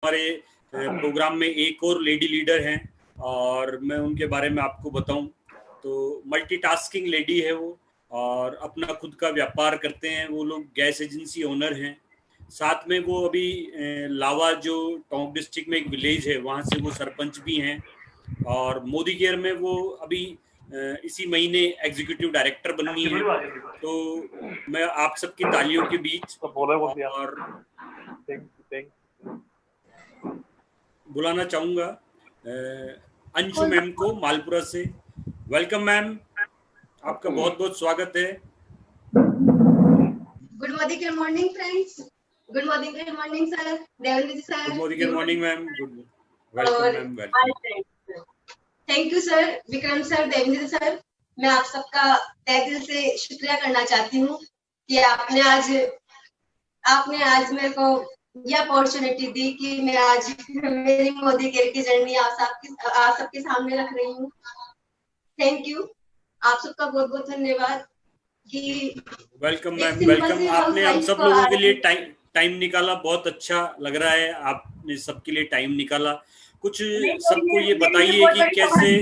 हमारे प्रोग्राम में एक और लेडी लीडर हैं और मैं उनके बारे में आपको बताऊं तो मल्टीटास्किंग लेडी है वो और अपना खुद का व्यापार करते हैं। वो लोग गैस एजेंसी ओनर हैं। साथ में वो अभी लावा जो टोंक डिस्ट्रिक्ट में एक विलेज है वहाँ से वो सरपंच भी हैं और मोदी केयर में वो अभी इसी महीने एग्जीक्यूटिव डायरेक्टर बनी है। तो मैं आप सबकी तालियों के बीच और बुलाना चाहूँगा अंशु मैम को मालपुरा से। वेलकम मैम, आपका बहुत बहुत स्वागत है। Good morning friends, good morning sir, Devendra ji sir. Good morning ma'am, welcome ma'am, welcome. Thank you sir, Vikram sir, Devendra sir. मैं आप सबका तहे दिल से शुक्रिया करना चाहती हूँ कि आपने आज मेरे को ये अपॉर्चुनिटी दी कि मैं आज मेरी मोदी केयर की जर्नी आप सबके सामने रख रही हूँ। थैंक यू, आप सबका बहुत बहुत धन्यवाद कि वेलकम मैम, वेलकम। आपने हम सब लोगों के लिए टाइम निकाला, बहुत अच्छा लग रहा है आपने सबके लिए टाइम निकाला। कुछ सबको ये बताइए कि कैसे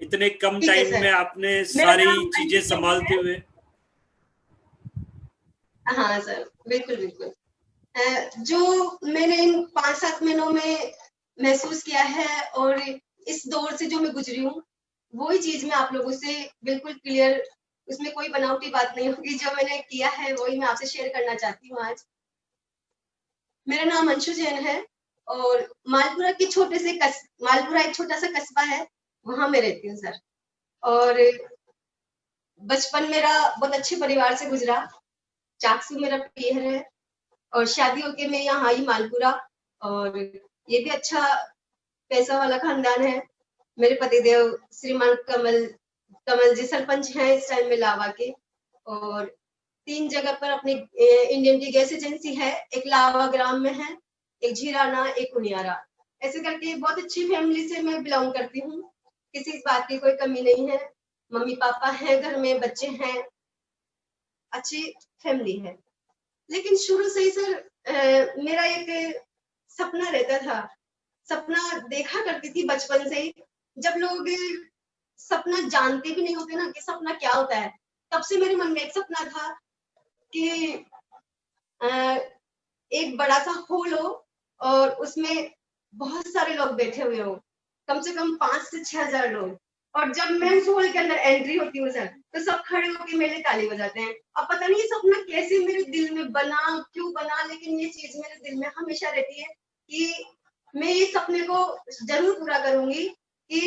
इतने कम टाइम में आपने सारी चीजें संभालते हुए। हाँ सर, बिल्कुल बिल्कुल। जो मैंने इन 5-7 महीनों में महसूस किया है और इस दौर से जो मैं गुजरी हूँ, वही चीज मैं आप लोगों से बिल्कुल क्लियर, उसमें कोई बनावटी बात नहीं होगी। जो मैंने किया है वही मैं आपसे शेयर करना चाहती हूँ आज। मेरा नाम अंशु जैन है और मालपुरा एक छोटा सा कस्बा है, वहां मैं रहती हूँ सर। और बचपन मेरा बहुत अच्छे परिवार से गुजरा। चाकसू मेरा पीहर है और शादी होके मैं यहाँ आई मालपुरा, और ये भी अच्छा पैसा वाला खानदान है। मेरे पतिदेव श्रीमान कमल जी सरपंच हैं इस टाइम में लावा के, और 3 जगह पर अपनी इंडियन की गैस एजेंसी है। एक लावा ग्राम में है, एक झीराना, एक उनियारा। ऐसे करके बहुत अच्छी फैमिली से मैं बिलोंग करती हूँ। किसी बात की कोई कमी नहीं है। मम्मी पापा हैं घर में, बच्चे हैं, अच्छी फैमिली है। लेकिन शुरू से ही सर मेरा एक सपना रहता था, सपना देखा करती थी बचपन से ही। जब लोग सपना जानते भी नहीं होते ना कि सपना क्या होता है, तब से मेरे मन में एक सपना था कि एक बड़ा सा हॉल हो और उसमें बहुत सारे लोग बैठे हुए हो, कम से कम 5 से 6 हजार लोग। और जब मैं उस हॉल के अंदर एंट्री होती हूँ सर, तो सब खड़े होकर मेरे ताली बजाते हैं। अब पता नहीं ये सपना कैसे मेरे दिल में बना, क्यों बना, लेकिन ये चीज मेरे दिल में हमेशा रहती है कि मैं ये सपने को जरूर पूरा करूंगी। कि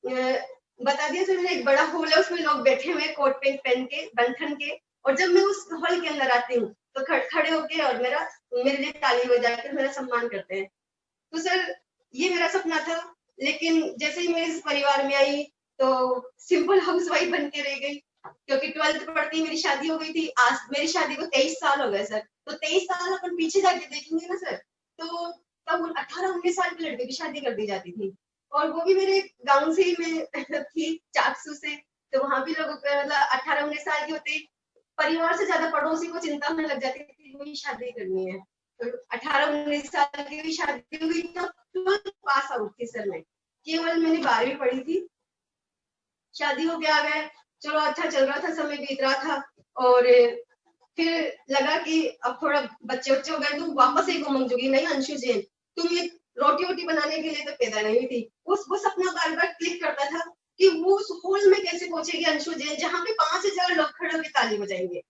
बता दिया सर, एक बड़ा हॉल है, उसमें लोग बैठे हुए कोट पैंट पहन के, बंधन के, और जब मैं उस हॉल के अंदर आती हूँ तो खड़े होके और मेरे लिए ताली बजाकर मेरा सम्मान करते हैं। तो सर ये मेरा सपना था। लेकिन जैसे ही मैं इस परिवार में आई तो सिंपल हाउसवाइफ बन के रह गई, क्योंकि 12th पढ़ती मेरी शादी हो गई थी। आज मेरी शादी को 23 साल हो गए सर। तो 23 साल अपन पीछे जाके देखेंगे ना सर, तो तब 18-19 साल के लड़के की शादी कर दी जाती थी, और वो भी मेरे गांव से ही मैं थी, चाकसू से। तो वहां भी लोगों को मतलब 18-19 साल के होते परिवार से ज्यादा पड़ोसी को चिंता होने लग जाती थी, वही शादी करनी है। तो 18-19 साल की भी शादी हुई, तो 12th पास आउट थी सर मैं। केवल मैंने 12वीं पढ़ी थी, शादी हो गया गया, चलो अच्छा चल रहा था, समय बीत रहा था। और फिर लगा कि अब थोड़ा बच्चे हो गए तो वापस एक उमंग जुगी, नहीं अंशु जैन, तुम ये रोटी वोटी बनाने के लिए तो पैदा नहीं हुई थी। वो सपना बार बार क्लिक करता था कि वो उस हॉल में कैसे पहुंचेगी अंशु जैन, जहाँ पे 5000 लोग खड़े होकर ताली बजाएंगे।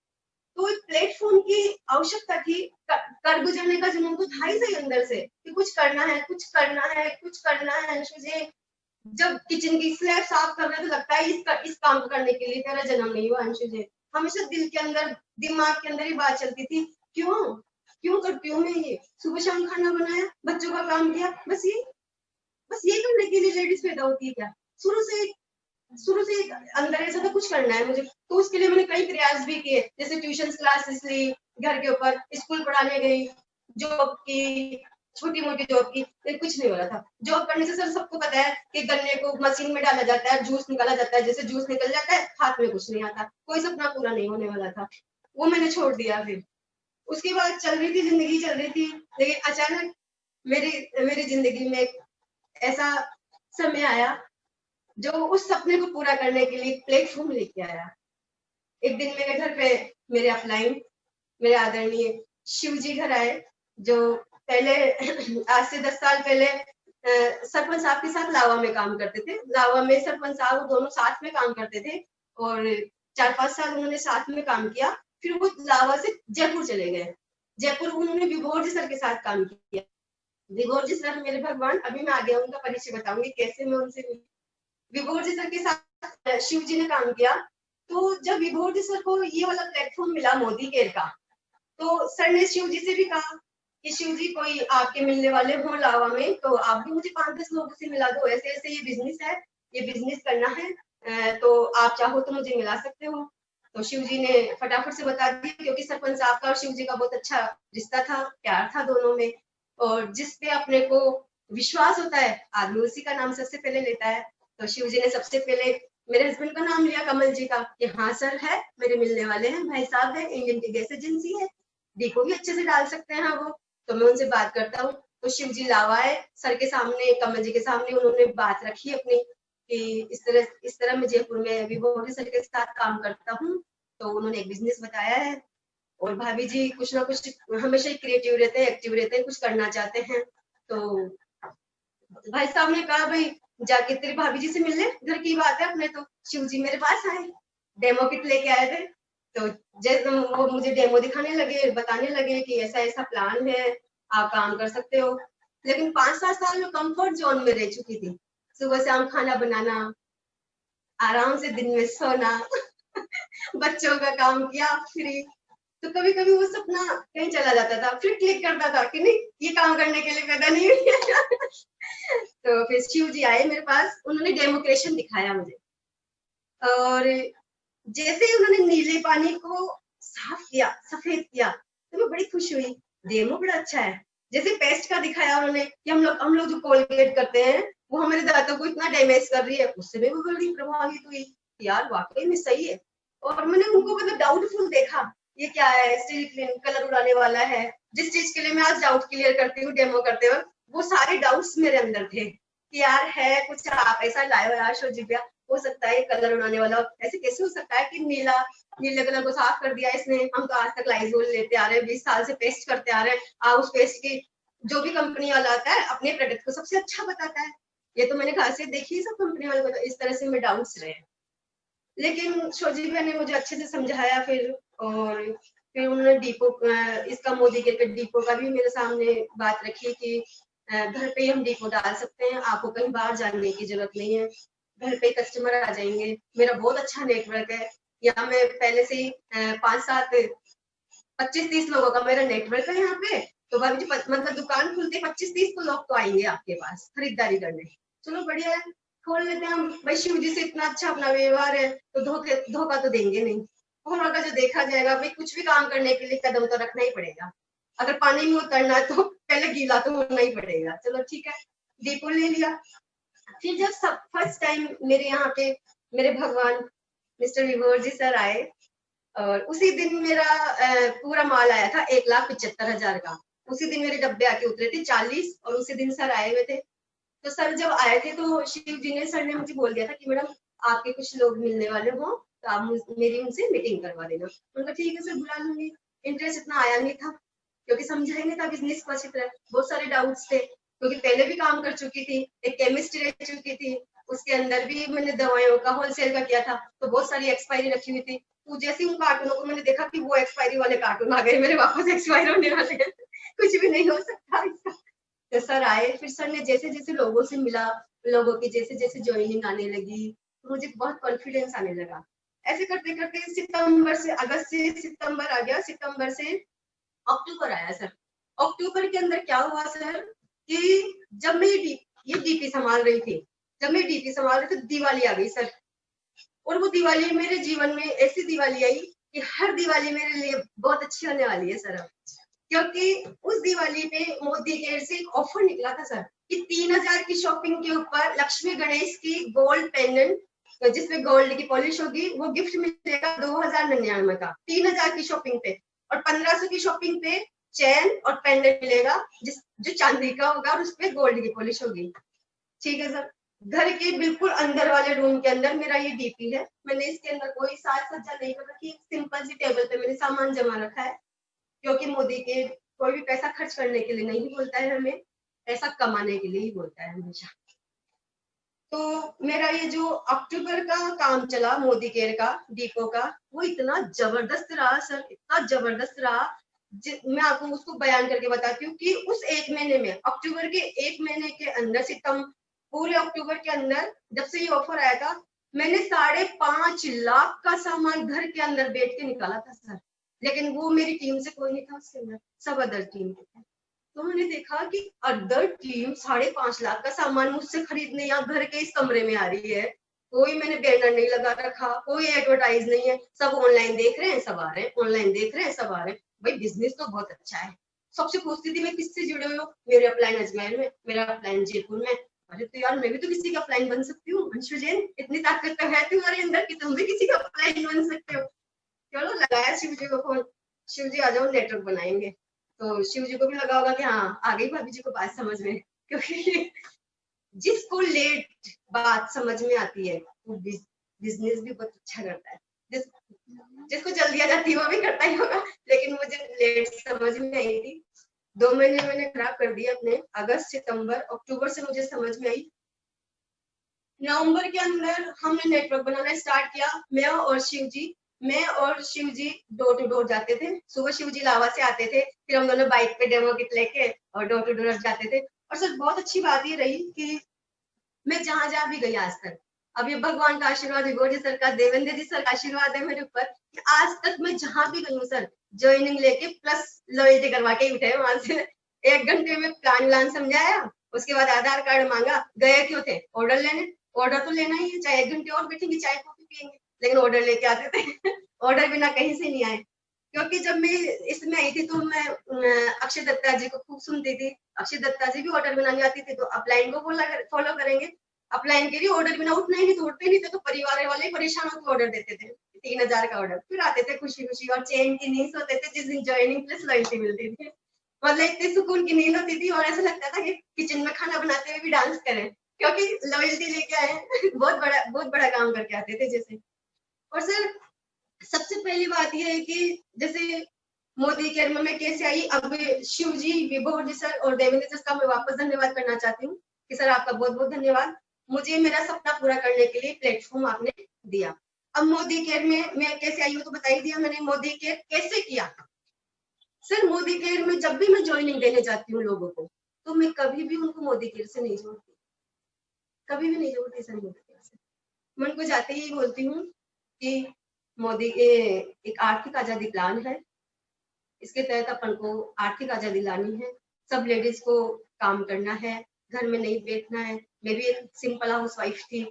तो एक प्लेटफॉर्म की आवश्यकता थी। कर गुजरने का जुनून तो था ही सही अंदर से कि कुछ करना है, कुछ करना है, कुछ करना है अंशु जैन। जब किचन की स्लैब साफ कर रहे तो लगता है इस काम को करने के लिए तेरा जन्म नहीं हुआ अंशु जैन। हमेशा दिल के अंदर, दिमाग के अंदर ही बात चलती थी, क्यों करती हूँ मैं ये। सुबह शाम खाना बनाया, बच्चों का काम किया, बस ये करने के लिए लेडीज पैदा होती है क्या। शुरू से अंदर ऐसा था कुछ करना है मुझे। तो उसके लिए मैंने कई प्रयास भी किए, जैसे ट्यूशन क्लासेस ली, घर के ऊपर स्कूल पढ़ाने गई, जॉब की, छोटी मोटी जॉब की, कुछ नहीं हो रहा था। जॉब करने से सर सबको पता है कि गन्ने को मशीन में डाला जाता है, जूस निकाला जाता है, जैसे जूस निकल जाता है, हाथ में कुछ नहीं आता, कोई सपना पूरा नहीं होने वाला था। वो मैंने छोड़ दिया। फिर उसके बाद चल रही थी जिंदगी, चल रही थी, लेकिन अचानक मेरी जिंदगी में एक ऐसा समय आया जो उस सपने को पूरा करने के लिए प्लेटफॉर्म लेके आया। एक दिन मेरे घर पे मेरे अपलाइन, मेरे आदरणीय शिव जी घर आए, जो पहले आज से 10 साल पहले सरपंच साहब के साथ लावा में काम करते थे। लावा में सरपंच साहब दोनों साथ में काम करते थे और 4-5 साल उन्होंने साथ में काम किया। फिर वो लावा से जयपुर चले गए। जयपुर उन्होंने विभोर जी सर के साथ काम किया। विभोर जी सर मेरे भगवान, अभी मैं आगे उनका परिचय बताऊंगी कैसे मैं उनसे मिली। विभोर जी सर के साथ शिव जी ने काम किया। तो जब विभोर जी सर को ये वाला प्लेटफॉर्म मिला मोदी केयर का, तो सर ने शिव जी से भी कहा कि शिव जी कोई आपके मिलने वाले हो लावा में तो आप भी मुझे 5-10 लोगों से मिला दो, ऐसे ऐसे ये बिजनेस है, ये बिजनेस करना है, तो आप चाहो तो मुझे मिला सकते हो। तो शिव जी ने फटाफट से बता दिया, क्योंकि सरपंच साहब का और शिव जी का बहुत अच्छा रिश्ता था, प्यार था दोनों में, और जिस पे अपने को विश्वास होता है आदमी उसी का नाम सबसे पहले लेता है। तो शिव जी ने सबसे पहले मेरे हस्बैंड का नाम लिया, कमल जी का, कि हाँ सर है, मेरे मिलने वाले हैं, भाई साहब है, इंडियन की गैस एजेंसी है, डीपो भी अच्छे से डाल सकते हैं वो। तो मैं उनसे बात करता हूँ। तो शिव जी लावा है सर के सामने, कमल जी के सामने उन्होंने बात रखी अपनी कि इस तरह मैं जयपुर में विभोर सर के साथ काम करता हूँ। तो उन्होंने एक बिजनेस बताया है, और भाभी जी कुछ ना कुछ हमेशा ही क्रिएटिव रहते हैं, एक्टिव रहते हैं, कुछ करना चाहते हैं। तो भाई साहब ने कहा भाई जाके तेरी भाभी जी से मिल ले, घर की बात है अपने। तो शिव जी मेरे पास आए, डेमो किट लेके आए थे। तो जैसे वो मुझे डेमो दिखाने लगे, बताने लगे कि ऐसा ऐसा प्लान है, आप काम कर सकते हो। लेकिन 5-7 साल में कंफर्ट जोन में रह चुकी थी, सुबह शाम खाना बनाना, आराम से दिन में सोना बच्चों का काम किया फ्री। तो कभी कभी वो सपना कहीं चला जाता था, फिर क्लिक करता था कि नहीं ये काम करने के लिए पैदा नहीं हुई है। तो फिर शिव जी आए मेरे पास, उन्होंने डेमोक्रेशन दिखाया मुझे, और जैसे ही उन्होंने नीले पानी को साफ किया, सफेद किया, तो मैं बड़ी खुश हुई, डेमो बड़ा अच्छा है। जैसे पेस्ट का दिखाया उन्होंने कि हम लोग जो कोलगेट करते हैं वो हमारे दांतों को इतना डैमेज कर रही है, उससे भी वो बड़ी प्रभावित हुई, यार वाकई में सही है। और मैंने उनको मतलब डाउटफुल देखा, ये क्या है, स्टील क्लीन कलर उड़ाने वाला है। जिस चीज के लिए मैं आज डाउट क्लियर करती हूँ डेमो करते वक्त, वो सारे डाउट्स मेरे अंदर थे कि यार है कुछ, आप ऐसा लाए हो यार दिव्या, हो सकता है कलर उड़ाने वाला, ऐसे कैसे हो सकता है कि नीले कलर को साफ कर दिया इसने। हम तो आज तक लाइजोल लेते आ रहे हैं, 20 साल से पेस्ट करते आ रहे हैं, उस पेस्ट की जो भी कंपनी वाला आता है अपने प्रोडक्ट को सबसे अच्छा बताता है। ये तो मैंने खासियत देखी है सब कंपनी वाले को, तो इस तरह से मैं डाउट्स रहे। लेकिन शोजीबा ने मुझे अच्छे से समझाया फिर, और फिर उन्होंने डीपो इसका मोदी के डीपो का भी मेरे सामने बात रखी कि घर पे ही हम डीपो डाल सकते हैं, आपको कहीं बाहर जाने की जरूरत नहीं है, घर पे कस्टमर आ जाएंगे। मेरा बहुत अच्छा नेटवर्क है यहाँ, मैं पहले से ही 5-7 25-30 लोगों का मेरा नेटवर्क है यहाँ पे। तो भाभी जी मतलब दुकान खुलते 25-30 तो लोग तो आएंगे आपके पास खरीदारी करने। चलो बढ़िया है, खोल लेते हैं हम। भाई शिव जी से इतना अच्छा अपना व्यवहार है तो धोखा तो देंगे नहीं, होगा जो देखा जाएगा। भाई कुछ भी काम करने के लिए कदम तो रखना ही पड़ेगा, अगर पानी में उतरना है तो पहले गीला तो होना ही पड़ेगा। चलो ठीक है, डीपो ले लिया। फिर जब सब फर्स्ट टाइम मेरे यहाँ पे मेरे भगवान मिस्टर विभोर जी सर आए, और उसी दिन मेरा पूरा माल आया था 1,75,000 का। उसी दिन मेरे डब्बे आके उतरे थे 40, और उसी दिन सर आए हुए थे। तो सर जब आए थे तो शिव जी ने, सर ने मुझे बोल दिया था कि मैडम आपके कुछ लोग मिलने वाले हो तो आप मेरी उनसे मीटिंग करवा देना। उनका ठीक है सर, बुला लूंगी। इंटरेस्ट इतना आया नहीं था क्योंकि समझा ही नहीं था बिजनेस को अच्छी तरह, बहुत सारे डाउट्स थे क्योंकि पहले भी काम कर चुकी थी, एक केमिस्ट रह चुकी थी, उसके अंदर भी मैंने दवाइयों का होलसेल का किया था, तो बहुत सारी एक्सपायरी रखी हुई थी। तो जैसे उन कार्टूनों को मैंने देखा कि वो एक्सपायरी वाले कार्टून आ गए, मेरे वापस एक्सपायर होने वाले हैं, कुछ भी नहीं हो सकता इसका। तो सर आए, फिर सर ने जैसे जैसे लोगों से मिला, लोगों की जैसे जैसे ज्वाइनिंग आने लगी, तो मुझे बहुत कॉन्फिडेंस आने लगा। ऐसे करते करते सितंबर से, अगस्त से सितंबर आ गया, सितंबर से अक्टूबर आया सर। अक्टूबर के अंदर क्या हुआ सर कि जब मैं ये डीपी संभाल रही थी, तो दिवाली आ गई सर। और वो दिवाली मेरे जीवन में ऐसी दिवाली आई कि हर दिवाली मेरे लिए बहुत अच्छी होने वाली है सर, क्योंकि उस दिवाली पे मोदी केयर से एक ऑफर निकला था सर कि 3,000 की शॉपिंग के ऊपर लक्ष्मी गणेश की गोल्ड पेंडेंट, तो जिसमें गोल्ड की पॉलिश होगी, वो गिफ्ट मिलेगा 2,099 का, 3,000 की शॉपिंग पे। और 1500 की शॉपिंग पे चेन और पेंडेंट मिलेगा जो चांदी का होगा और उसपे गोल्ड की पॉलिश होगी। ठीक है सर। घर के बिल्कुल अंदर वाले रूम के अंदर मेरा ये डीपी है। मैंने इसके अंदर कोई साज सज्जा नहीं कर रखी, सिंपल सी टेबल पे मैंने सामान जमा रखा है, क्योंकि मोदी के कोई भी पैसा खर्च करने के लिए नहीं बोलता है, हमें पैसा कमाने के लिए ही बोलता है हमेशा। तो मेरा ये जो अक्टूबर का काम चला मोदी केयर का, डीपो का, वो इतना जबरदस्त रहा सर, इतना जबरदस्त रहा। मैं आपको उसको बयान करके बताती हूँ कि उस एक महीने में, अक्टूबर के एक महीने के अंदर, सितंबर पूरे अक्टूबर के अंदर जब से ये ऑफर आया था, मैंने 5.5 लाख का सामान घर के अंदर बैठ के निकाला था सर। लेकिन वो मेरी टीम से कोई नहीं था उसके अंदर, सब अदर टीम के थे। तो मैंने देखा कि अदर टीम 5.5 लाख का सामान मुझसे खरीदने यहाँ घर के इस कमरे में आ रही है। कोई मैंने बैनर नहीं लगा रखा, कोई एडवर्टाइज नहीं है, सब ऑनलाइन देख रहे हैं, सब आ रहे हैं, ऑनलाइन देख रहे हैं, सब आ रहे हैं। भाई बिजनेस तो बहुत अच्छा है। सबसे पूछती थी मैं किससे जुड़े हो, मेरे अपलाइन अजमेर में, मेरा अपलाइन जयपुर में। अरे तो यार मैं भी तो किसी का अपलाइन बन सकती हूँ अंशु जैन, इतनी ताकत तो है तुम्हारे अंदर कि तुम भी किसी का अपलाइन बन सकते हो। चलो लगाया शिव जी को फोन, शिव जी आ जाओ नेटवर्क बनाएंगे। तो शिव जी को भी लगा होगा कि हाँ आ गई भाभी जी को बात समझ में, क्योंकि जिसको लेट बात समझ में आती है वो बिजनेस भी बहुत अच्छा करता है। जिसको जल्दी आ जाती है वो भी करता ही होगा, लेकिन मुझे लेट समझ में आई थी। 2 महीने मैंने खराब कर दिए अपने, अगस्त सितंबर अक्टूबर से मुझे समझ में आई। नवंबर के अंदर हमने नेटवर्क बनाना स्टार्ट किया, मैं और शिव जी डोर टू डोर जाते थे। सुबह शिव जी लावा से आते थे, फिर हम दोनों बाइक पे डेमो किट लेके और डोर टू डोर जाते थे। और सर बहुत अच्छी बात ये रही कि मैं जहां जहां भी गई आज तक, अब ये भगवान का आशीर्वाद, विभोर सर का, देवेंद्र जी सर का आशीर्वाद है मेरे ऊपर कि आज तक मैं जहां भी गई हूँ सर, ज्वाइनिंग लेके प्लस लॉयल्टी करवा के उठे वहां से। 1 घंटे में प्लान समझाया, उसके बाद आधार कार्ड मांगा, गए क्यों थे ऑर्डर लेने, ऑर्डर तो लेना ही है, चाहे 1 घंटे और बैठेंगे चाय कॉफी पियेंगे, लेकिन ऑर्डर लेके आते थे। ऑर्डर बिना कहीं से नहीं आए। क्योंकि जब मैं इसमें आई थी तो मैं अक्षय दत्ता जी को खूब सुनती थी। अक्षय दत्ता जी भी ऑर्डर बनाने आती थी, तो अपलाइन को फॉलो करेंगे, अपलाइन के लिए ऑर्डर बिना उठना ही नहीं, तो उठते नहीं थे, तो परिवार वाले परेशान होकर ऑर्डर देते थे, 3000 का ऑर्डर, फिर आते थे खुशी खुशी और चैन की नींद सोते थे जिस दिन ज्वाइनिंग प्लस लॉयल्टी मिलती थी। मतलब इतनी सुकून की नींद होती थी और ऐसा लगता था कि किचन में खाना बनाते हुए भी डांस करें, क्योंकि लॉयल्टी लेके आए। बहुत बड़ा काम करके आते थे जैसे। और सर सबसे पहली बात यह है कि जैसे मोदी केयर में मैं कैसे आई, अब शिव जी, विभोर जी सर और देवेंद्र सर का मैं वापस धन्यवाद करना चाहती हूँ कि सर आपका बहुत बहुत धन्यवाद, मुझे मेरा सपना पूरा करने के लिए प्लेटफॉर्म आपने दिया। अब मोदी केयर में मैं कैसे आई हूँ तो बता ही दिया मैंने। मोदी केयर कैसे किया सर, मोदी केयर में जब भी मैं ज्वाइनिंग देने जाती हूँ लोगों को, तो मैं कभी भी उनको मोदी केयर से नहीं जोड़ती, कभी भी नहीं जोड़ती सर मोदी केयर से। मैं उनको जाते ही बोलती हूँ कि मोदी के एक आर्थिक आजादी प्लान है, इसके तहत अपन को आर्थिक आजादी लानी है, सब लेडीज को काम करना है, घर में नहीं बैठना है। मैं भी एक सिंपल हाउस वाइफ थी,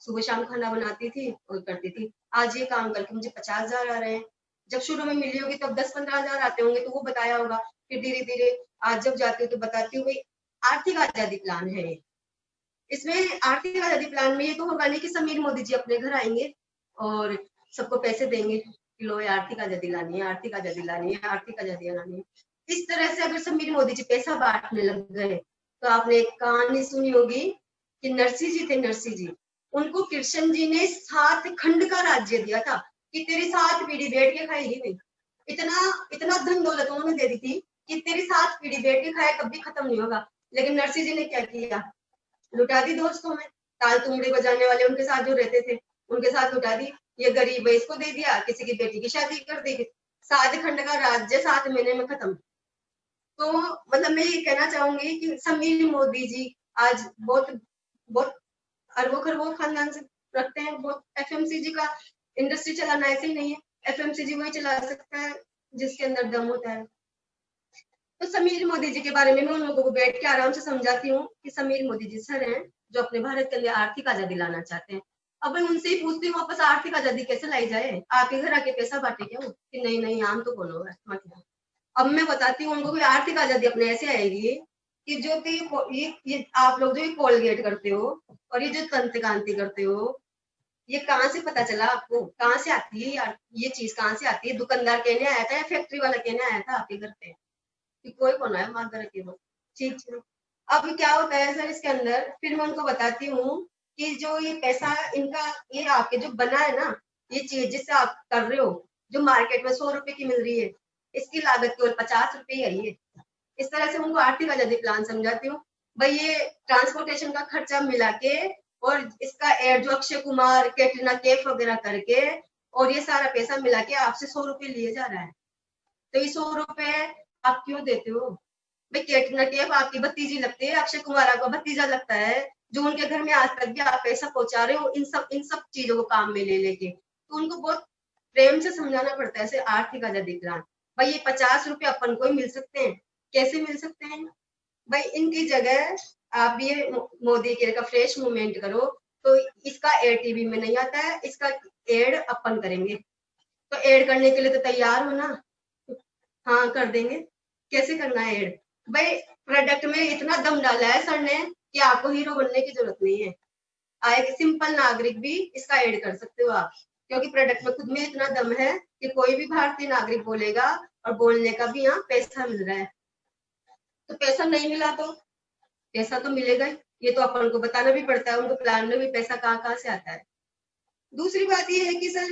सुबह शाम खाना बनाती थी और करती थी। आज ये काम करके मुझे 50,000 आ रहे हैं। जब शुरू में मिली होगी तब 10-15 हजार आते होंगे, तो वो बताया होगा। फिर धीरे धीरे आज जब जाती हूँ तो बताती हूँ भाई आर्थिक आजादी प्लान है। इसमें आर्थिक आजादी प्लान में ये तो होगा नहीं कि समीर मोदी जी अपने घर आएंगे और सबको पैसे देंगे कि लो आर्थिक आजादी लानी है, आर्थिक आजादी लानी है, आर्थिक आजादी लानी है। इस तरह से अगर समीर मोदी जी पैसा बांटने लग गए तो आपने एक कहानी सुनी होगी कि नरसिंह जी थे, नरसिंह जी, उनको कृष्ण जी ने 7 खंड का राज्य दिया था कि तेरी 7 पीढ़ी बैठ के खाएगी नहीं। इतना धन दौलत उन्होंने दे दी थी कि तेरी 7 पीढ़ी बैठ के खाए कभी खत्म नहीं होगा। लेकिन नरसिंह जी ने क्या किया, लुटा दी दोस्तों में, ताल तुमड़ी बजाने वाले उनके साथ जो रहते थे उनके साथ लुटा दी। ये गरीब है इसको दे दिया, किसी की बेटी की शादी कर दी, 7 खंड का राज्य 7 महीने में खत्म। तो मतलब मैं ये कहना चाहूंगी कि समीर मोदी जी आज बहुत अरबों खरबों खानदान से रखते हैं। बहुत एफएमसीजी का इंडस्ट्री चलाना ऐसे ही नहीं है, एफएमसीजी वही चला सकता है जिसके अंदर दम होता है। तो समीर मोदी जी के बारे में मैं उन लोगों को बैठ के आराम से समझाती हूँ कि समीर मोदी जी सर हैं जो अपने भारत के लिए आर्थिक आजादी लाना चाहते हैं। अब मैं उनसे ही पूछती हूँ वापस आर्थिक आजादी कैसे लाई जाए, आपके घर आके पैसा बांटे क्या हो कि नहीं आम तो बोलो मतलब। अब मैं बताती हूँ उनको कि आर्थिक आजादी अपने ऐसे आएगी कि जो कि ये आप लोग जो कोलगेट करते हो और ये जो दंत कांति करते हो, ये कहाँ से पता चला आपको? कहाँ से आती है यार ये चीज? कहाँ से आती है? दुकानदार कहने आया था या फैक्ट्री वाला कहने आया था आपके घर पे कि कोई कौन है माँ घर के वो? ठीक ठीक। अब क्या होता है सर इसके अंदर, फिर मैं उनको बताती हूँ कि जो ये पैसा इनका, ये आपके जो बना है ना, ये चीज जिससे आप कर रहे हो, जो मार्केट में 100 रुपए की मिल रही है, इसकी लागत केवल 50 रुपए ही आई है। इस तरह से उनको आर्थिक आजादी प्लान समझाती हूँ। भाई ये ट्रांसपोर्टेशन का खर्चा मिला के और इसका एड जो अक्षय कुमार, कैटरीना कैफ वगैरह करके, और ये सारा पैसा मिला के आपसे 100 रुपए लिए जा रहा है। तो ये 100 रुपए आप क्यों देते हो? भाई कैटरीना कैफ आपकी भतीजी लगती है, अक्षय कुमार आपका भतीजा लगता है, जो उनके घर में आज तक भी आप पैसा पहुंचा रहे हो इन सब चीजों को काम में ले लेके। तो उनको बहुत प्रेम से समझाना पड़ता है ऐसे आर्थिक आजादी प्लान। भाई ये 50 रुपए अपन को ही मिल सकते हैं, कैसे मिल सकते हैं? भाई इनकी जगह आप ये मोदी केयर का फ्रेश मूवमेंट करो, तो इसका एड टीवी में नहीं आता है, इसका एड अपन करेंगे। तो एड करने के लिए तो तैयार हो ना? हाँ कर देंगे। कैसे करना है एड? भाई प्रोडक्ट में इतना दम डाला है सर ने कि आपको हीरो बनने की जरूरत नहीं है। आए सिंपल नागरिक भी इसका एड कर सकते हो आप, क्योंकि प्रोडक्ट में खुद में इतना दम है कि कोई भी भारतीय नागरिक बोलेगा और बोलने का भी यहाँ पैसा मिल रहा है। तो पैसा नहीं मिला तो पैसा तो मिलेगा ही, ये तो अपन को बताना भी पड़ता है उनको प्लान में भी पैसा कहाँ से आता है। दूसरी बात ये है कि सर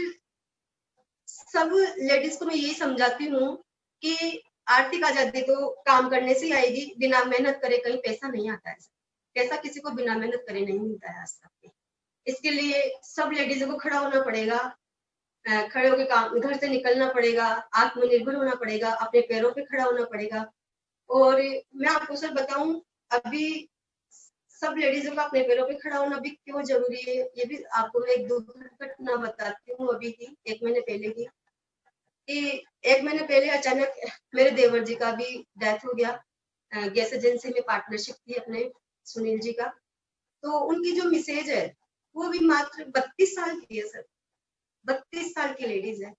सब लेडीज को मैं यही समझाती हूँ कि आर्थिक आजादी तो काम करने से ही आएगी, बिना मेहनत करे कहीं पैसा नहीं आता है। पैसा किसी को बिना मेहनत करे नहीं मिलता है आज तक। इसके लिए सब लेडीजों को खड़ा होना पड़ेगा, खड़े होकर काम, घर से निकलना पड़ेगा, आत्मनिर्भर होना पड़ेगा, अपने पैरों पे खड़ा होना पड़ेगा। और मैं आपको सर बताऊं, अभी सब लेडीजों का अपने पैरों पे खड़ा होना भी क्यों जरूरी है, ये भी आपको मैं एक दुखद घटना बताती हूँ अभी की, 1 महीने पहले की। कि 1 महीने पहले अचानक मेरे देवर जी का भी डेथ हो गया। गैस एजेंसी में पार्टनरशिप थी अपने सुनील जी का। तो उनकी जो मिसेज है वो भी मात्र 32 साल की है सर, 32 साल की लेडीज है।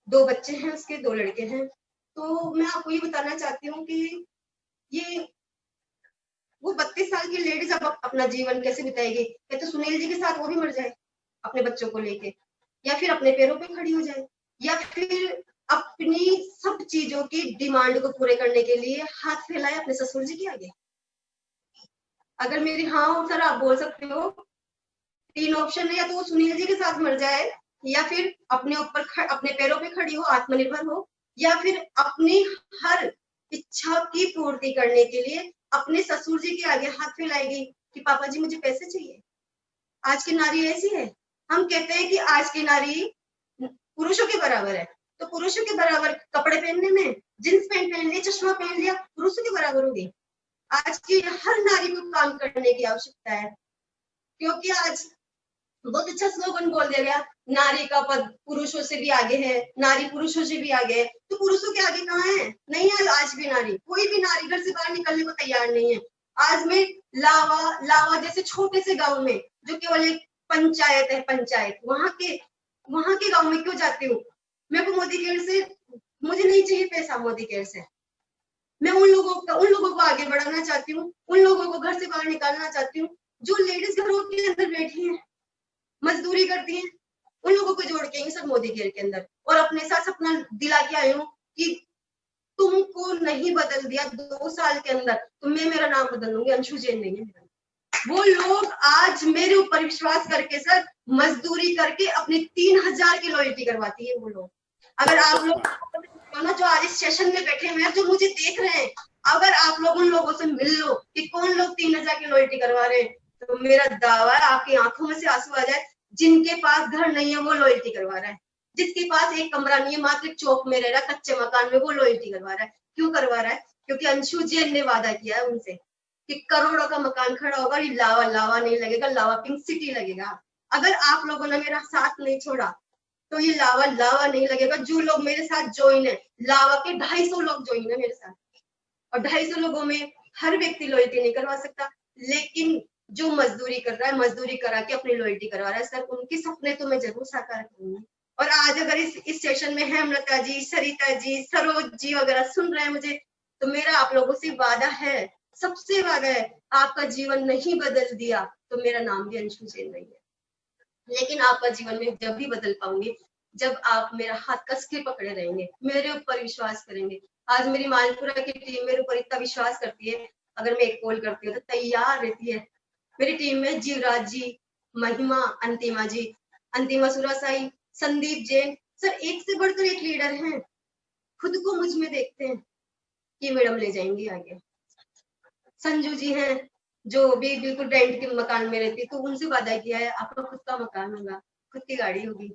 2 बच्चे हैं उसके, 2 लड़के हैं। तो मैं आपको ये बताना चाहती हूँ कि ये वो 32 साल की लेडीज अब अपना जीवन कैसे बिताएगी? या तो सुनील जी के साथ वो भी मर जाए अपने बच्चों को लेके, या फिर अपने पैरों पे खड़ी हो जाए, या फिर अपनी सब चीजों की डिमांड को पूरे करने के लिए हाथ फैलाए अपने ससुर जी के आगे। अगर मेरी हाँ हो सर आप बोल सकते हो, 3 ऑप्शन है, या तो वो सुनील जी के साथ मर जाए, या फिर अपने ऊपर अपने पैरों पे खड़ी हो, आत्मनिर्भर हो, या फिर अपनी हर इच्छा की पूर्ति करने के लिए अपने ससुर जी के आगे हाथ फैलाएगी कि पापा जी मुझे पैसे चाहिए। आज की नारी ऐसी है। हम कहते हैं कि आज की नारी पुरुषों के बराबर है, तो पुरुषों के बराबर कपड़े पहनने में, जींस पैंट पहन लिया, चश्मा पहन लिया, पुरुषों के बराबर होगी। आज की हर नारी को काम करने की आवश्यकता है, क्योंकि आज बहुत अच्छा स्लोगन बोल दिया गया, नारी का पद पुरुषों से भी आगे है, नारी पुरुषों से भी आगे है। तो पुरुषों के आगे कहाँ है? नहीं है आज भी नारी, कोई भी नारी घर से बाहर निकलने को तैयार नहीं है। आज मैं लावा जैसे छोटे से गांव में, जो केवल एक पंचायत है, पंचायत, वहां के गांव में क्यों जाती हूँ? मेरे को मोदी केयर से, मुझे नहीं चाहिए पैसा मोदी केयर से। मैं उन लोगों को आगे बढ़ाना चाहती हूँ, उन लोगों को घर से बाहर निकालना चाहती हूँ जो लेडीज घरों के अंदर बैठी हैं, मजदूरी करती हैं। उन लोगों को जोड़ के सर मोदी केयर के अंदर, और अपने साथ सपना दिला के आई हूँ कि तुमको नहीं बदल दिया 2 साल के अंदर तो मैं मेरा नाम बदल लूंगी, अंशु जैन नहीं है मेरा। वो लोग आज मेरे ऊपर विश्वास करके सर मजदूरी करके अपनी 3000 की लॉयल्टी करवाती है वो लोग। अगर आप लोग जो आज इस सेशन में बैठे हुए हैं, जो मुझे देख रहे हैं, अगर आप लोग उन लोगों से मिल लो कि कौन लोग 3000 की लॉयल्टी करवा रहे हैं, तो मेरा दावा है आपकी आंखों में से आंसू आ जाए। जिनके पास घर नहीं है वो लॉयल्टी करवा रहा है, जिसके पास एक कमरा नहीं है, मात्र एक चौक में रह रहा है, कच्चे मकान में, वो लॉयल्टी करवा रहा है। क्यों करवा रहा है? क्योंकि अंशु जैन ने वादा किया है उनसे कि करोड़ों का मकान खड़ा होगा, ये लावा नहीं लगेगा, लावा पिंक सिटी लगेगा। अगर आप लोगों ने मेरा साथ नहीं छोड़ा तो ये लावा नहीं लगेगा। जो लोग मेरे साथ ज्वाइन है, लावा के 250 लोग ज्वाइन है मेरे साथ, और 250 लोगों में हर व्यक्ति लॉयल्टी नहीं करवा सकता, लेकिन जो मजदूरी कर रहा है, मजदूरी करा के अपनी लॉयल्टी करवा रहा है, सर उनके सपने तो मैं जरूर साकार करूंगी। और आज अगर इस सेशन में हेमलता जी, सरिता जी, सरोज जी वगैरह सुन रहे हैं मुझे, तो मेरा आप लोगों से वादा है, सबसे वादा है, आपका जीवन नहीं बदल दिया तो मेरा नाम भी अंशु जैन नहीं है। लेकिन आपका जीवन में जब भी बदल पाऊंगी जब आप मेरा हाथ कस के पकड़े रहेंगे, मेरे ऊपर विश्वास करेंगे। आज मेरी मालपुरा की टीम मेरे ऊपर इतना विश्वास करती है, अगर मैं एक कॉल करती हूँ तो तैयार रहती है। मेरी टीम में जीवराज जी, महिमा, अंतिमा जी, अंतिमा सुरासाई, संदीप जैन सर, एक से बढ़कर एक लीडर हैं, खुद को मुझ में देखते हैं कि मैडम ले जाएंगी आगे। संजू जी हैं जो भी बिल्कुल रेंट के मकान में रहती, तो उनसे वादा किया है आपका खुद का मकान होगा, खुद की गाड़ी होगी।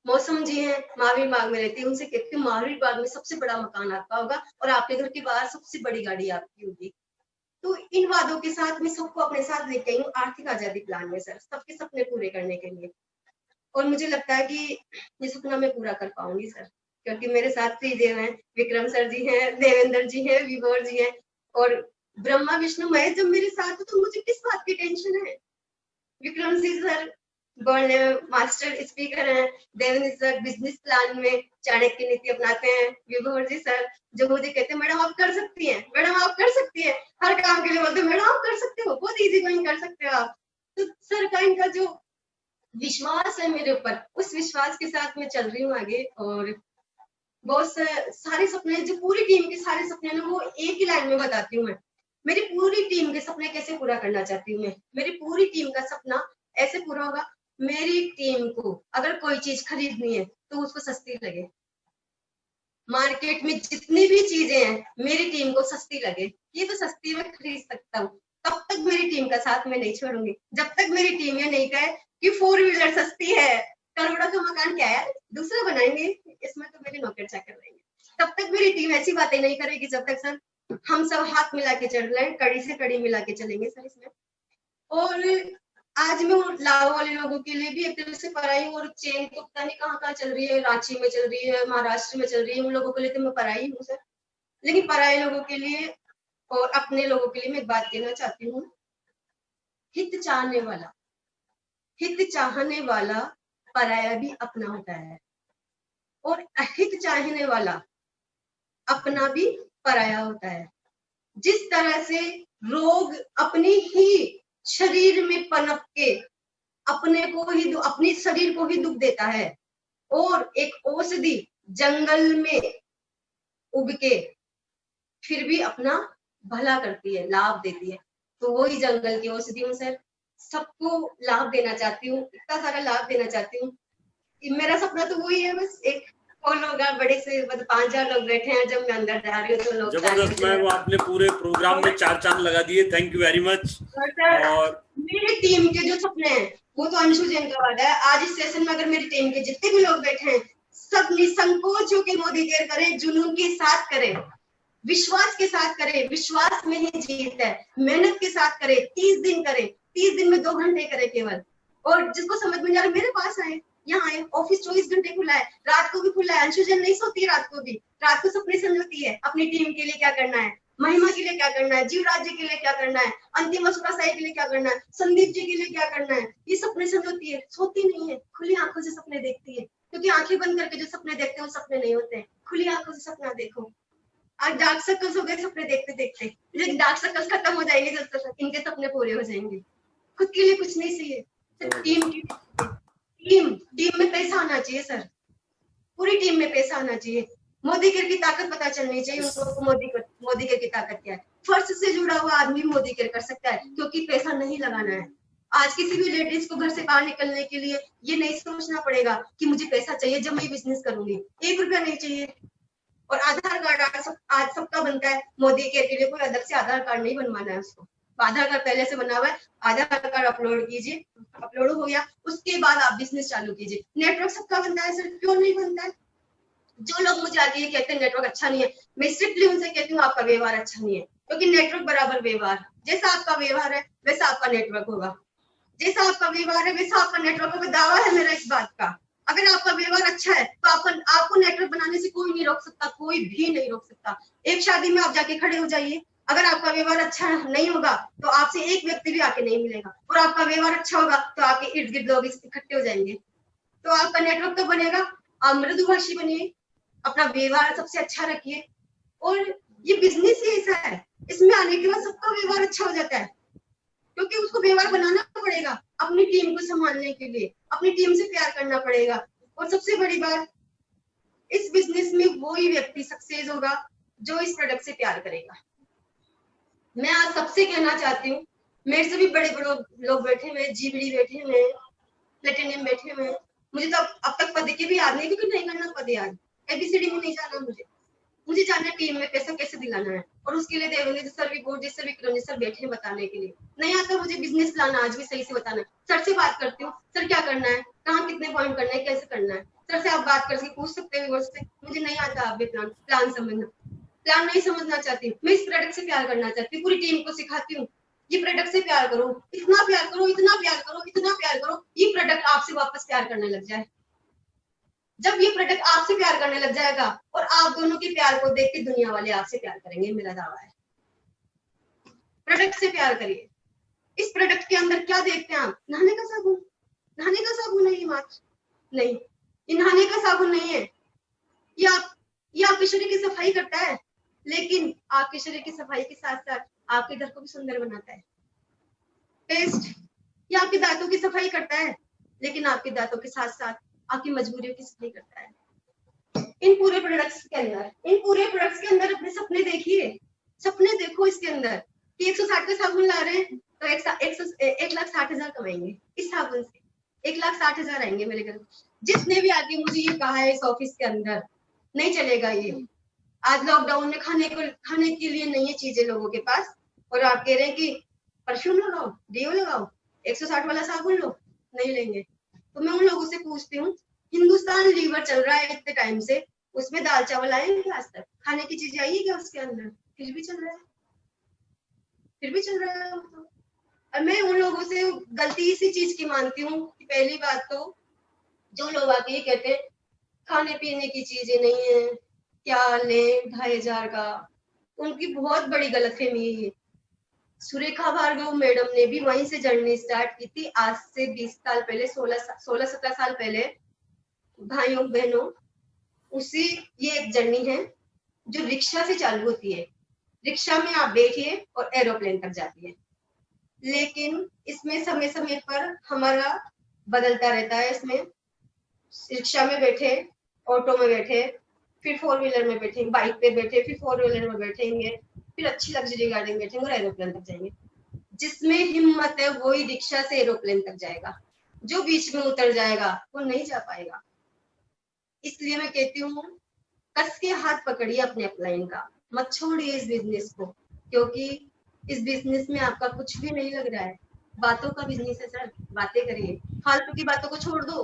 मौसम जी हैं महावीर बाग में रहती है, उनसे कहती हूँ महावीर बाग में सबसे बड़ा मकान आपका होगा और आपके घर के बाहर सबसे बड़ी गाड़ी आपकी होगी। तो इन वादों के साथ मैं सबको अपने साथ लेके आई हूँ आर्थिक आजादी प्लान में सर, सबके सपने पूरे करने के लिए। और मुझे लगता है कि ये सपना मैं पूरा कर पाऊंगी सर, क्योंकि मेरे साथ त्रिदेव हैं, विक्रम सर जी हैं, देवेंद्र जी हैं, विभोर जी हैं और ब्रह्मा विष्णु महेश जब मेरे साथ हो तो मुझे किस बात की टेंशन है। विक्रम सिंह सर बोलने में मास्टर स्पीकर हैं, देवेंद्र सर बिजनेस प्लान में चाणक्य नीति अपनाते हैं, विभोर जी सर जो मुझे कहते हैं मैडम आप कर सकती हैं, मैडम आप कर सकती हैं, हर काम के लिए बोलते हैं मैडम आप कर सकते हो, बहुत इजी गोइंग कर सकते हो आप। तो सर का इनका जो विश्वास है मेरे ऊपर, उस विश्वास के साथ मैं चल रही हूँ आगे। और बहुत सारे सपने जो पूरी टीम के सारे सपने ना वो एक ही लाइन में बताती हूँ मैं। मेरी पूरी टीम के सपने कैसे पूरा करना चाहती हूँ मैं, मेरी पूरी टीम का सपना ऐसे पूरा होगा, मेरी टीम को अगर कोई चीज खरीदनी है तो उसको सस्ती लगे, मार्केट में जितनी भी चीजें हैं मेरी टीम को सस्ती लगे, ये तो सस्ती में खरीद सकता हूँ, तब तक मेरी टीम का साथ मैं नहीं छोड़ूंगी। जब तक मेरी टीम ये नहीं कहे कि 4 व्हीलर सस्ती है, करोड़ों का मकान क्या है दूसरा बनाएंगे, इसमें तो मेरे नौकर चाकर रहेंगे, तब तक मेरी टीम ऐसी बातें नहीं करेगी जब तक सर हम सब हाथ मिला के चल रहे हैं, कड़ी से कड़ी मिला के चलेंगे सर इसमें। और आज मैं लाओ वाले लोगों के लिए भी एक तरह से पढ़ाई हूँ, और चेन तो पता नहीं कहाँ चल रही है, रांची में चल रही है, महाराष्ट्र में चल रही है, उन लोगों के लिए तो मैं पढ़ाई हूँ सर, लेकिन पराये लोगों के लिए और अपने लोगों के लिए मैं एक बात कहना चाहती हूँ, हित चाहने वाला पराया भी अपना होता है और अहित चाहने वाला अपना भी पराया होता है। जिस तरह से रोग अपनी ही शरीर में पनप के अपने शरीर को ही दुख देता है, और एक औषधि जंगल में उग के फिर भी अपना भला करती है, लाभ देती है, तो वही जंगल की औषधि हूँ सर, सबको लाभ देना चाहती हूँ, इतना सारा लाभ देना चाहती हूँ। मेरा सपना तो वही है, बस एक कौन होगा बड़े से, मतलब 5,000 लोग बैठे हैं, जब मैं अंदर जा रही हूँ तो लोग जबरदस्त मैम, आपने पूरे प्रोग्राम में 4 चांद लगा दिए, थैंक यू वेरी मच। और मेरी टीम के जो सपने हैं वो तो अंशु जैन का वादा है, आज इस सेशन में अगर मेरी टीम के जितने भी लोग बैठे हैं सब निसंकोच होकर मोदी केयर करें, जुनून के साथ करें, विश्वास के साथ करें, विश्वास में ही जीत है, मेहनत के साथ करें, 30 दिन करें, 30 दिन में 2 घंटे करें केवल, और जिसको समझ में जा रहा मेरे पास आए, यहाँ आए, ऑफिस 24 घंटे खुला है, रात को भी खुला है, अंशु जैन नहीं सोती रात को भी, रात को सपने समझती है अपनी टीम के लिए क्या करना है, महिमा के लिए क्या करना है, जीवराज जी के लिए क्या करना है, अंतिम सुरासाई के लिए क्या करना है, संदीप जी के लिए क्या करना है, ये सपने समझती है, सोती नहीं है, खुली आंखों से सपने देखती है, क्योंकि आंखें बंद करके जो सपने देखते हैं वो सपने नहीं होते हैं, खुली आंखों से सपना देखो। आज डार्क सर्कल्स हो गए सपने देखते देखते, लेकिन डार्क सर्कल्स खत्म हो जाएंगे जब तक इनके सपने पूरे हो जाएंगे। खुद के लिए कुछ नहीं चाहिए, टीम में पैसा आना चाहिए सर, पूरी टीम में पैसा आना चाहिए, मोदी केयर की ताकत पता चलनी चाहिए उनको, मोदी केयर की ताकत क्या है, फर्स्ट से जुड़ा हुआ आदमी मोदी केयर कर सकता है, क्योंकि पैसा नहीं लगाना है। आज किसी भी लेडीज को घर से बाहर निकलने के लिए ये नहीं सोचना पड़ेगा कि मुझे पैसा चाहिए जब मैं बिजनेस करूंगी, 1 रुपया नहीं चाहिए। और आधार कार्ड आज सबका बनता है, मोदी केयर के लिए कोई अलग से आधार कार्ड नहीं बनवाना है उसको, आधार कार्ड पहले से बना हुआ है, आधार कार्ड अपलोड कीजिए, अपलोड हो गया उसके बाद आप बिजनेस चालू कीजिए। नेटवर्क सबका बनता है सर, क्यों नहीं बनता है? जो लोग मुझे आके ये कहते हैं नेटवर्क अच्छा नहीं है, मैं स्ट्रिक्टली उनसे कहती हूँ आपका व्यवहार अच्छा नहीं है, क्योंकि नेटवर्क बराबर व्यवहार, जैसा आपका व्यवहार है वैसा आपका नेटवर्क होगा, जैसा आपका व्यवहार है वैसा आपका नेटवर्क होगा, दावा है मेरा इस बात का। अगर आपका व्यवहार अच्छा है तो आपको नेटवर्क बनाने से कोई नहीं रोक सकता, कोई भी नहीं रोक सकता। एक शादी में आप जाके खड़े हो जाइए, अगर आपका व्यवहार अच्छा नहीं होगा तो आपसे एक व्यक्ति भी आके नहीं मिलेगा, और आपका व्यवहार अच्छा होगा तो आपके इर्द गिर्द लोग इकट्ठे हो जाएंगे, तो आपका नेटवर्क तो बनेगा। आप मृदुभाषी बनिए, अपना व्यवहार सबसे अच्छा रखिए, और ये बिजनेस ही ऐसा है, इसमें आने के बाद सबका व्यवहार अच्छा हो जाता है, क्योंकि उसको व्यवहार बनाना पड़ेगा। अपनी टीम को संभालने के लिए अपनी टीम से प्यार करना पड़ेगा। और सबसे बड़ी बात, इस बिजनेस में वो ही व्यक्ति सक्सेस होगा जो इस प्रोडक्ट से प्यार करेगा। मैं आज सबसे कहना चाहती हूँ, मेरे से भी बड़े बड़े लोग बैठे हुए, जीबड़ी बैठे हुए, प्लेटिनियम बैठे हुए, मुझे तो अब तक पद के भी याद नहीं, क्योंकि नहीं करना पद याद, एबीसीडी में नहीं जाना मुझे जानना टीम में पैसा कैसे दिलाना है। और उसके लिए देवेंद्र सर भी, बोर्ड जैसे विक्रम जी सर बैठे हैं बताने के लिए। नहीं आता मुझे बिजनेस प्लान आज भी सही से बताना है। सर से बात करती हूँ, सर क्या करना है, कहाँ कितने पॉइंट करना है, कैसे करना है। सर से आप बात करके पूछ सकते हैं व्यूअर्स से, मुझे नहीं आता आप भी प्लान समझना, प्लान नहीं समझना चाहती, मैं इस प्रोडक्ट से प्यार करना चाहती हूँ, पूरी टीम को सिखाती हूँ ये प्रोडक्ट से प्यार करो, इतना प्यार करो, इतना प्यार करो, इतना प्यार करो, ये प्रोडक्ट आपसे वापस प्यार करने लग जाए। जब ये प्रोडक्ट आपसे प्यार करने लग जाएगा और आप दोनों के प्यार को देख के दुनिया वाले आपसे प्यार करेंगे, मेरा दावा है। प्रोडक्ट से प्यार करिए। इस प्रोडक्ट के अंदर क्या देखते हैं आप? नहाने का साबुन, नहाने का साबुन है ये मात्र नहीं, ये नहाने का साबुन नहीं है। ये आपके शरीर की सफाई करता है, लेकिन आपके शरीर की सफाई के साथ साथ आपके घर को भी सुंदर बनाता है। पेस्ट, ये आपके दांतों की सफाई करता है, लेकिन आपके दांतों के साथ साथ आपकी मजबूरियों की सफाई करता है। इन पूरे प्रोडक्ट्स के अंदर अपने सपने देखिए, सपने देखो इसके अंदर कि 160 का साबुन ला रहे हैं तो 1,60,000 कमाएंगे इस साबुन से, 1,60,000 आएंगे मेरे घर। जिसने भी आके मुझे ये कहा है इस ऑफिस के अंदर नहीं चलेगा ये, आज लॉकडाउन में खाने के लिए नहीं है चीजें लोगों के पास, और आप कह रहे हैं कि परफ्यूम लगाओ, डीओ लगाओ, 160 वाला साबुन लो, नहीं लेंगे। तो मैं उन लोगों से पूछती हूँ, हिंदुस्तान लीवर चल रहा है इतने टाइम से, उसमें दाल चावल आए क्या आज तक? खाने की चीजें आई है क्या उसके अंदर? फिर भी चल रहा है, फिर भी चल रहा है। और मैं उन लोगों से गलती इसी चीज की मानती हूँ कि पहली बात तो जो लोग आके ये कहते हैं खाने पीने की चीजें नहीं है, क्या लें 2,500 का, उनकी बहुत बड़ी गलतफहमी है ये। सुरेखा भार्गव मैडम ने भी वहीं से जर्नी स्टार्ट की थी, आज से 20 साल पहले, 16-17 साल पहले। भाइयों बहनों, उसी ये एक जर्नी है जो रिक्शा से चालू होती है। रिक्शा में आप बैठिए और एरोप्लेन तक जाती है, लेकिन इसमें समय समय पर हमारा बदलता रहता है। इसमें रिक्शा में बैठे, ऑटो में बैठे, फिर 4 व्हीलर में बैठेंगे, बाइक पे बैठे, फिर 4 व्हीलर में बैठेंगे, फिर अच्छी लग्जरी गाड़ी में बैठेंगे और एरोप्लेन तक जाएंगे। जिसमें हिम्मत है वही रिक्शा से एरोप्लेन तक जाएगा, जो बीच में उतर जाएगा वो नहीं जा पाएगा। इसलिए मैं कहती हूँ कस के हाथ पकड़िए अपने अपलाइन का, मत छोड़िए इस बिजनेस को, क्योंकि इस बिजनेस में आपका कुछ भी नहीं लग रहा है। बातों का बिजनेस है सर, बातें करिए, फालतू की बातों को छोड़ दो।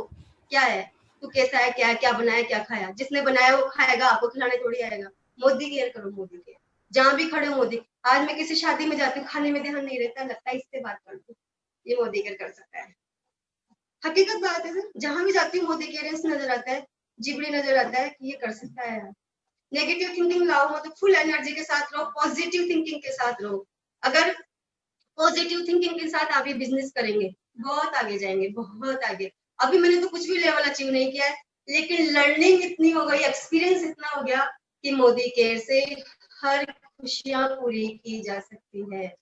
क्या है तू, कैसा है, क्या बनाया, क्या खाया, जिसने बनाया वो खाएगा, आपको खिलाने थोड़ी आएगा। मोदी केयर करो, मोदी केयर, जहां भी खड़े हो मोदी। आज मैं किसी शादी में जाती हूँ, खाने में ध्यान नहीं रहता, लगता है इससे बात कर दो, ये मोदी केयर कर सकता है। हकीकत बात है सर, जहां भी जाती हूँ मोदी केयर नजर आता है, जिबड़ी नजर आता है कि ये कर सकता है। नेगेटिव थिंकिंग लाओ, मतलब फुल एनर्जी के साथ रहो, पॉजिटिव थिंकिंग के साथ रहो। अगर पॉजिटिव थिंकिंग के साथ आप ये बिजनेस करेंगे, बहुत आगे जाएंगे, बहुत आगे। अभी मैंने तो कुछ भी लेवल अचीव नहीं किया है, लेकिन लर्निंग इतनी हो गई, एक्सपीरियंस इतना हो गया कि मोदी केयर से हर खुशियां पूरी की जा सकती है।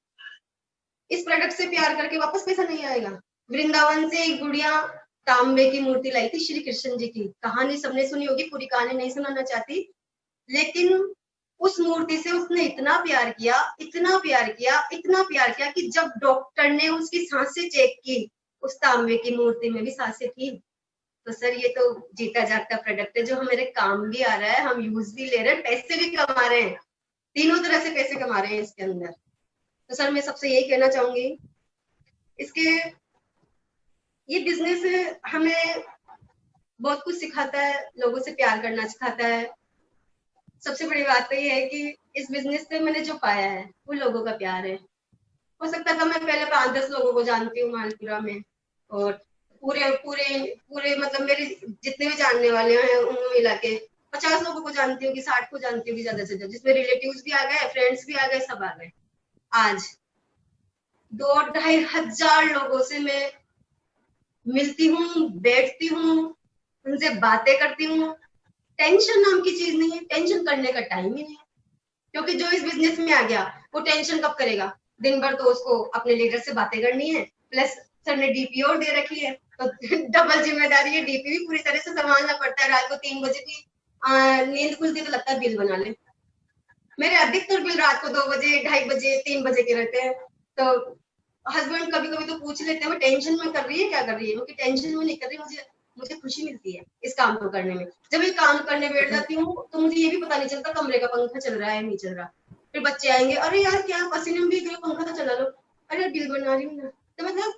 इस प्रोडक्ट से प्यार करके वापस पैसा नहीं आएगा। वृंदावन से एक गुड़िया तांबे की मूर्ति लाई थी श्री कृष्ण जी की, कहानी सबने सुनी होगी, पूरी कहानी नहीं सुनाना चाहती, लेकिन उस मूर्ति से उसने इतना प्यार किया, इतना प्यार किया, इतना प्यार किया कि जब डॉक्टर ने उसकी सांसें चेक की, उस तांबे की मूर्ति में भी सांसें थी। तो सर ये तो जीता जागता प्रोडक्ट है जो हमारे काम भी आ रहा है, हम यूज भी ले रहे हैं, पैसे भी कमा रहे हैं, तीनों तरह से पैसे कमा रहे हैं इसके अंदर। तो सर मैं सबसे यही कहना चाहूंगी, इसके ये बिजनेस हमें बहुत कुछ सिखाता है, लोगों से प्यार करना सिखाता है। सबसे बड़ी बात तो ये है कि इस बिजनेस से मैंने जो पाया है वो लोगों का प्यार है। हो सकता था मैं पहले 5-10 लोगों को जानती हूँ मालपुरा में, और पूरे पूरे पूरे मतलब मेरे जितने भी जानने वाले हैं उनको मिला के 50 लोगों को जानती हूँ कि 60 को जानती हूँ कि ज्यादा से ज्यादा, जिसमें रिलेटिव्स भी आ गए, फ्रेंड्स भी आ गए, सब आ गए। आज 2-2.5 हजार लोगों से मैं मिलती हूँ, बैठती हूँ, उनसे बातें करती हूँ। टेंशन नाम की चीज नहीं है, टेंशन करने का टाइम ही नहीं है, क्योंकि जो इस बिजनेस में आ गया वो टेंशन कब करेगा? दिन भर तो उसको अपने लीडर से बातें करनी है, प्लस सर ने डीपी और दे रखी है, तो डबल जिम्मेदारी है, डीपी भी पूरी तरह से संभालना पड़ता है। रात को 3 बजे की नींद खुलती तो लगता है बिल बना ले। मेरे अधिकतर बिल रात को 2 बजे, 2:30 बजे, 3 बजे के रहते हैं। तो हस्बैंड कभी कभी तो पूछ लेते हैं वो टेंशन में कर रही है क्या कर रही है, क्योंकि टेंशन में नहीं कर रही, मुझे खुशी मिलती है इस काम को करने में। जब ये काम करने बैठ जाती हूँ तो मुझे ये भी पता नहीं चलता कमरे का पंखा चल रहा है नहीं चल रहा। फिर बच्चे आएंगे, अरे यार क्या पसीने में भीग गए, पंखा तो चला लो, अरे बिल बना रही हूँ ना। तो मतलब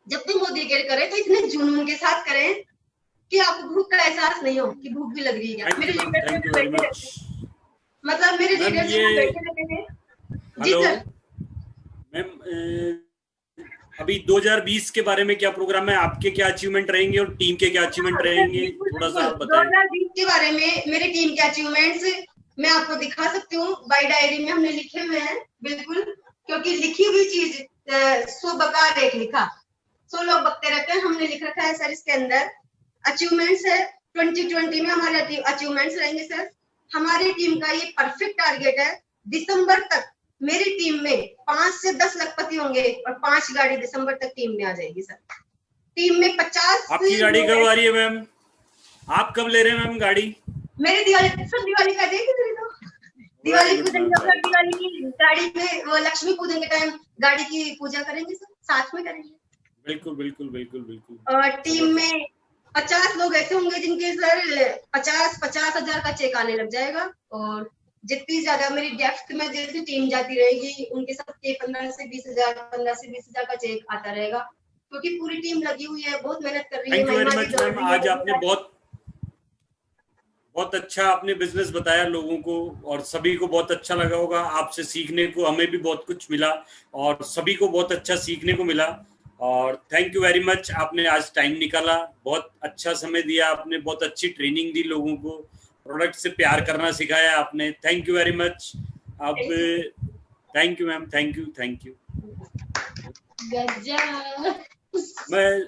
जब भी मोदी केयर करे तो इतने जुनून के साथ करें कि आपको भूख का एहसास नहीं हो कि भूख भी लग रही है। मेरे लीडर बैठे रहते, मतलब मेरे लीडर बैठे रहते थे। जी सर। मैम अभी 2020 के बारे में क्या प्रोग्राम है, आपके क्या अचीवमेंट रहेंगे और टीम के क्या अचीवमेंट रहेंगे, थोड़ा सा आप बताएं। 2020 के बारे में मेरे टीम के अचीवमेंट्स मैं आपको दिखा सकती हूँ, बाय डायरी में हमने लिखे हुए हैं बिल्कुल, क्योंकि लिखी हुई चीज 100 बकार एक लिखा, 100 लोग बकते रहते हैं, हमने लिख रखा है सर इसके अंदर अचीवमेंट्स है। 2020 में हमारे अचीवमेंट्स रहेंगे सर। हमारी टीम का ये परफेक्ट टारगेट है, दिसंबर तक मेरी टीम में 5 से 10 लखपति होंगे और 5 गाड़ी दिसंबर तक टीम में आ जाएगी सर। टीम में 50। आपकी गाड़ी कब आ रही है मैम, आप कब ले रहे हैं मैम गाड़ी? मेरी दिवाली, सब दिवाली का देगी मेरी तो दिवाली पूजन, दिवाली की गाड़ी में वो लक्ष्मी पूजन के टाइम गाड़ी की पूजा करेंगे सर, साथ में करेंगे। बिल्कुल बिल्कुल बिल्कुल बिल्कुल। और टीम में 50 लोग ऐसे होंगे जिनके सर 50 हजार का चेक आने लग जाएगा। और जितनी ज्यादा मेरी डेप्थ में जैसे टीम जाती रहेगी उनके सबके 15 से 20 हजार का चेक आता रहेगा, क्योंकि पूरी टीम लगी हुई है, बहुत मेहनत कर रही है। Thank you very much ma'am, आज आपने बहुत अच्छा आपने बिजनेस बताया लोगों को और सभी को बहुत अच्छा लगा होगा। आपसे सीखने को हमें भी बहुत कुछ मिला और सभी को बहुत अच्छा सीखने को मिला। और थैंक यू वेरी मच, आपने आज टाइम निकाला, बहुत अच्छा समय दिया आपने, बहुत अच्छी ट्रेनिंग दी लोगों को, प्रोडक्ट से प्यार करना सिखाया आपने। Thank you very much. अब thank you ma'am, thank you. मैं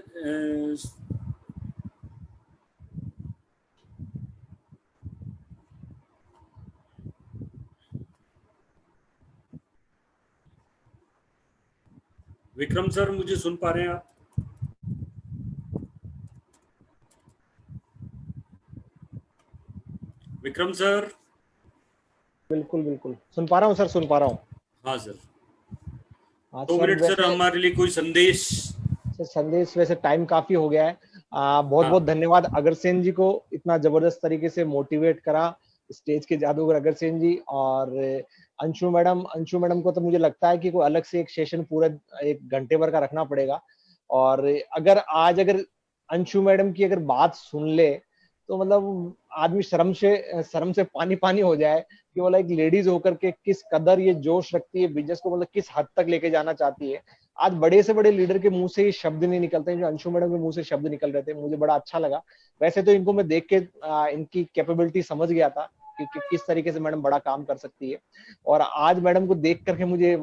विक्रम सर, मुझे सुन पा रहे हैं आप? विक्रम सर? बिल्कुल बिल्कुल सुन पा रहा हूँ सर, सुन पा रहा हूँ। हाँ सर, 2 मिनट सर, हमारे लिए कोई संदेश? सर संदेश, वैसे टाइम काफी हो गया है। बहुत बहुत धन्यवाद अग्रसेन जी को, इतना जबरदस्त तरीके से मोटिवेट करा स्टेज के जादूगर अग्रसेन जी। और अंशु मैडम को तो मुझे लगता है कि कोई अलग से एक सेशन पूरा 1 घंटे भर का रखना पड़ेगा। और अगर अंशु मैडम की अगर बात सुन ले तो मतलब आदमी शर्म से पानी हो जाए कि मतलब एक लेडीज होकर के किस कदर ये जोश रखती है बिजनेस को, मतलब किस हद तक लेके जाना चाहती है। आज बड़े से बड़े लीडर के मुंह से ये शब्द नहीं निकलते हैं जो अंशु मैडम के मुंह से शब्द निकल रहे थे, मुझे बड़ा अच्छा लगा। वैसे तो इनको मैं देख के इनकी कैपेबिलिटी समझ गया था कि किस तरीके से मैडम बड़ा काम कर सकती है। और आज मैडम को देख करके मुझे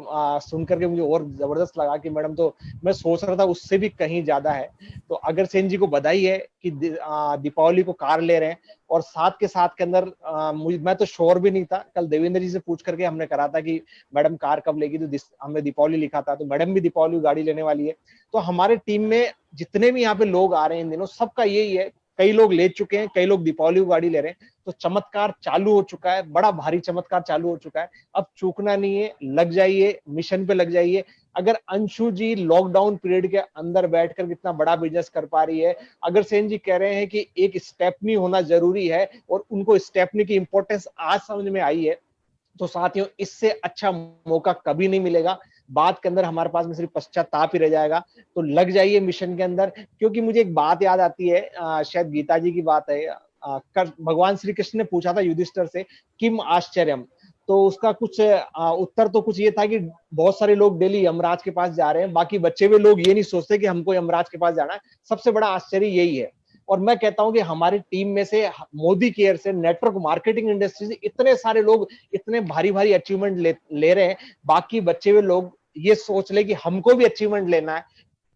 सुन करके मुझे और जबरदस्त लगा कि मैडम तो मैं सोच रहा था उससे भी कहीं ज्यादा है। तो अग्रसेन जी को बधाई है कि दीपावली को कार ले रहे हैं। और साथ के अंदर मैं तो श्योर भी नहीं था, कल देवेंद्र जी से पूछ करके हमने करा था कि मैडम कार कब लेगी, तो हमने दीपावली लिखा था, तो मैडम भी दीपावली गाड़ी लेने वाली है। तो हमारे टीम में जितने भी यहाँ पे लोग आ रहे हैं इन दिनों, सबका यही है, कई लोग ले चुके हैं, कई लोग दीपावली गाड़ी ले रहे हैं। तो चमत्कार चालू हो चुका है, बड़ा भारी चमत्कार चालू हो चुका है। अब चूकना नहीं है, लग जाइए, मिशन पे लग जाइए। अगर अंशु जी लॉकडाउन पीरियड के अंदर बैठकर इतना बड़ा बिजनेस कर पा रही है, अग्रसेन जी कह रहे हैं कि एक स्टेपनी होना जरूरी है और उनको स्टेपनी की इंपॉर्टेंस आज समझ में आई है, तो साथियों इससे अच्छा मौका कभी नहीं मिलेगा। बात के अंदर हमारे पास में सिर्फ पश्चाताप ही रह जाएगा। तो लग जाइए मिशन के अंदर, क्योंकि मुझे एक बात याद आती है, शायद गीता जी की बात है। भगवान श्री कृष्ण ने पूछा था युधिष्ठिर से किम आश्चर्यम, तो उसका कुछ उत्तर तो कुछ ये था कि बहुत सारे लोग डेली यमराज के पास जा रहे हैं, बाकी बचे हुए लोग ये नहीं सोचते कि हमको यमराज के पास जाना है। सबसे बड़ा आश्चर्य यही है। और मैं कहता हूं कि हमारी टीम में से मोदी केयर से, नेटवर्क मार्केटिंग इंडस्ट्री से इतने सारे लोग इतने भारी भारी अचीवमेंट ले रहे हैं, बाकी बचे हुए लोग ये सोच ले कि हमको भी अचीवमेंट लेना है,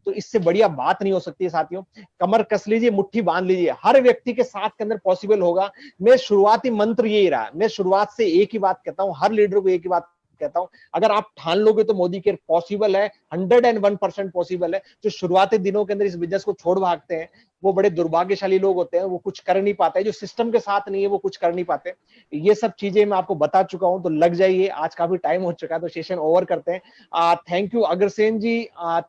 तो इससे बढ़िया बात नहीं हो सकती है। साथियों कमर कस लीजिए, मुट्ठी बांध लीजिए, हर व्यक्ति के साथ के अंदर पॉसिबल होगा। मैं शुरुआती मंत्र यही रहा, मैं शुरुआत से एक ही बात कहता हूं, हर लीडर को एक ही बात कहता हूं, अगर आप ठान लोगे तो मोदी केयर पॉसिबल है, 101% पॉसिबल है। जो शुरुआती दिनों के अंदर इस बिजनेस को छोड़ भागते हैं वो बड़े दुर्भाग्यशाली लोग होते हैं, वो कुछ कर नहीं पाते, जो सिस्टम के साथ नहीं है वो कुछ कर नहीं पाते। ये सब चीजें मैं आपको बता चुका हूं, तो लग जाइए। आज काफी टाइम हो चुका है तो सेशन ओवर करते हैं। Thank you Agrasen ji,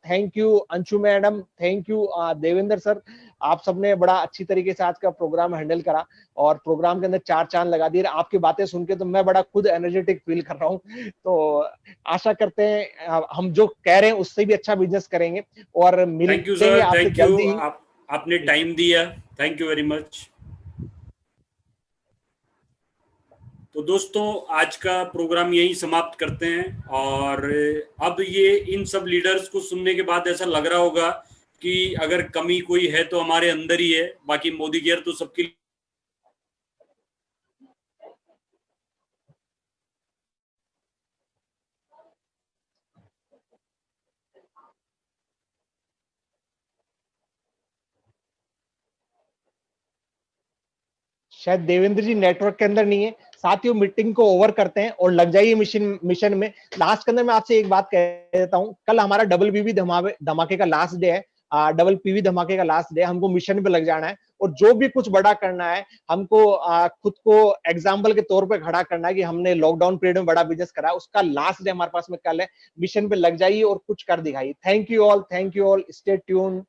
thank you Anshu madam, thank you Devendra sir. आप सबने बड़ा अच्छी तरीके से आज का प्रोग्राम हैंडल करा और प्रोग्राम के अंदर 4 चांद लगा दिए। आपकी बातें सुन के तो मैं बड़ा खुद एनर्जेटिक फील कर रहा हूँ। तो आशा करते हैं हम जो कह रहे हैं उससे भी अच्छा बिजनेस करेंगे और थैंक यू मिलेंगे सर, आपसे थैंक यू, जल्दी ही। आपने टाइम दिया, थैंक यू वेरी मच। तो दोस्तों आज का प्रोग्राम यही समाप्त करते हैं। और अब ये इन सब लीडर्स को सुनने के बाद ऐसा लग रहा होगा कि अगर कमी कोई है तो हमारे अंदर ही है, बाकी मोदी केयर तो सबके शायद देवेंद्र जी नेटवर्क के अंदर नहीं है। साथियों मीटिंग को ओवर करते हैं और लग जाइए मिशन में। लास्ट के अंदर मैं आपसे एक बात कह देता हूं, कल हमारा डबल पीवी धमाके का लास्ट डे है। डबल पीवी धमाके का लास्ट डे, हमको मिशन पे लग जाना है और जो भी कुछ बड़ा करना है हमको खुद को एग्जाम्पल के तौर पे खड़ा करना है कि हमने लॉकडाउन पीरियड में बड़ा बिजनेस करा। उसका लास्ट डे हमारे पास में कल है। मिशन पे लग जाइए और कुछ कर दिखाइए। Thank you all, stay tune.